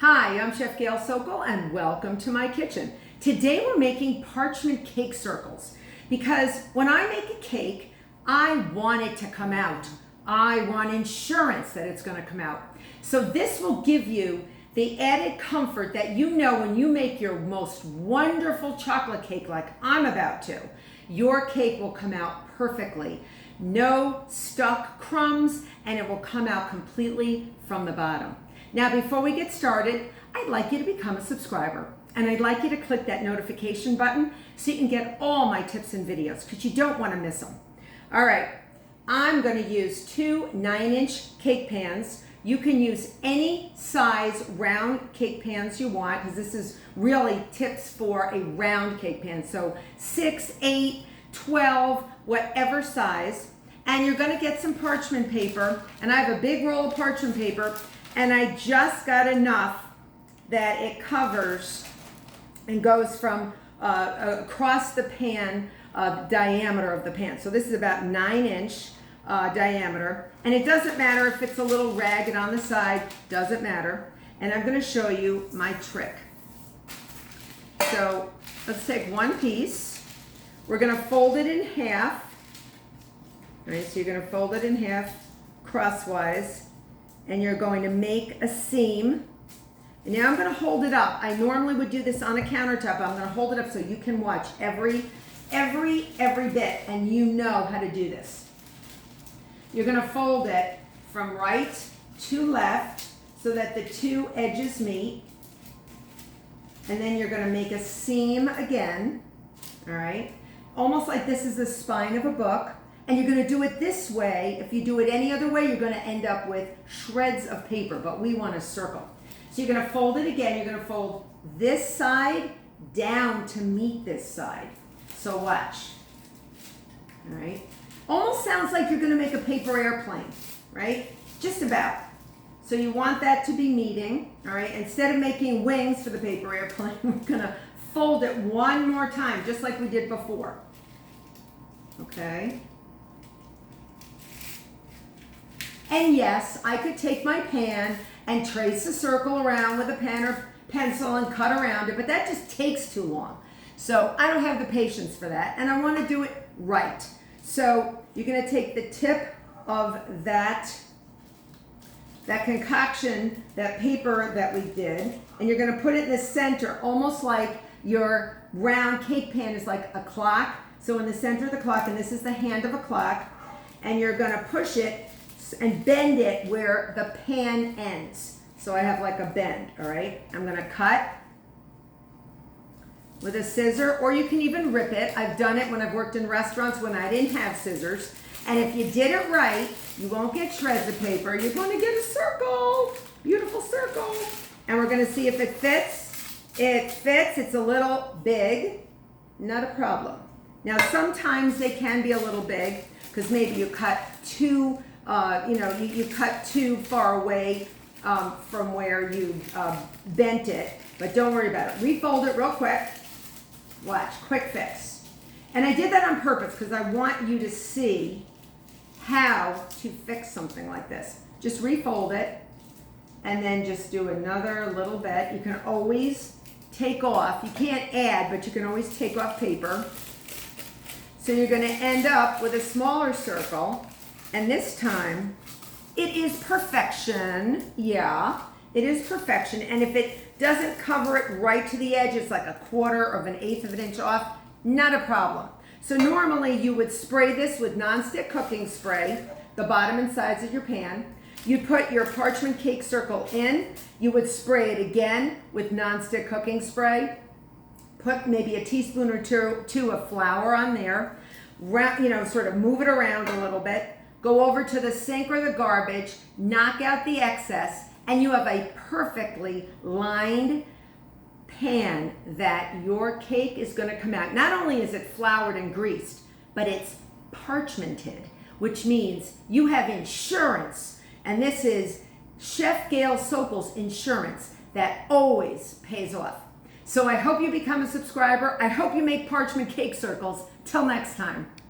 Hi, I'm Chef Gail Sokol and welcome to my kitchen. Today we're making parchment cake circles because when I make a cake, I want it to come out. I want insurance that it's going to come out. So this will give you the added comfort that you know when you make your most wonderful chocolate cake like I'm about to, your cake will come out perfectly. No stuck crumbs, and it will come out completely from the bottom. Now, before we get started, I'd like you to become a subscriber, and I'd like you to click that notification button so you can get all my tips and videos because you don't want to miss them. All right, I'm going to use two 9-inch cake pans. You can use any size round cake pans you want because this is really tips for a round cake pan. So 6, 8, 12, whatever size. And you're going to get some parchment paper, and I have a big roll of parchment paper, and I just got enough that it covers and goes from across the pan, diameter of the pan. So this is about 9-inch diameter, and it doesn't matter if it's a little ragged on the side, doesn't matter. And I'm going to show you my trick. So let's take one piece. We're going to fold it in half. All right, so you're going to fold it in half crosswise, and you're going to make a seam. And now I'm going to hold it up. I normally would do this on a countertop. I'm going to hold it up so you can watch every bit, and you know how to do this. You're going to fold it from right to left so that the two edges meet. And then you're going to make a seam again. All right, almost like this is the spine of a book. And you're going to do it this way. If you do it any other way, you're going to end up with shreds of paper, but we want a circle. So you're going to fold it again. You're going to fold this side down to meet this side. So watch. All right. Almost sounds like you're going to make a paper airplane, right? Just about. So you want that to be meeting, all right? Instead of making wings for the paper airplane, we're going to fold it one more time, just like we did before. Okay. And yes, I could take my pan and trace a circle around with a pen or pencil and cut around it, but that just takes too long. So I don't have the patience for that, and I want to do it right. So you're going to take the tip of that concoction, that paper that we did, and you're going to put it in the center, almost like your round cake pan is like a clock. So in the center of the clock, and this is the hand of a clock, and you're going to push it and bend it where the pan ends. So I have like a bend, all right? I'm going to cut with a scissor, or you can even rip it. I've done it when I've worked in restaurants when I didn't have scissors. And if you did it right, you won't get shreds of paper. You're going to get a circle, beautiful circle. And we're going to see if it fits. It fits. It's a little big, not a problem. Now, sometimes they can be a little big because maybe you cut too you cut too far away from where you bent it, but don't worry about it. Refold it real quick. Watch, quick fix. And I did that on purpose because I want you to see how to fix something like this. Just refold it and then just do another little bit. You can always take off. You can't add, but you can always take off paper. So you're going to end up with a smaller circle. And this time, it is perfection. Yeah, it is perfection. And if it doesn't cover it right to the edge, it's like a quarter of an eighth of an inch off, not a problem. So normally you would spray this with nonstick cooking spray, the bottom and sides of your pan. You'd put your parchment cake circle in. You would spray it again with nonstick cooking spray. Put maybe a teaspoon or two of flour on there. Sort of move it around a little bit. Go over to the sink or the garbage, knock out the excess, and you have a perfectly lined pan that your cake is going to come out. Not only is it floured and greased, but it's parchmented, which means you have insurance. And this is Chef Gail Sokol's insurance that always pays off. So I hope you become a subscriber. I hope you make parchment cake circles. Till next time.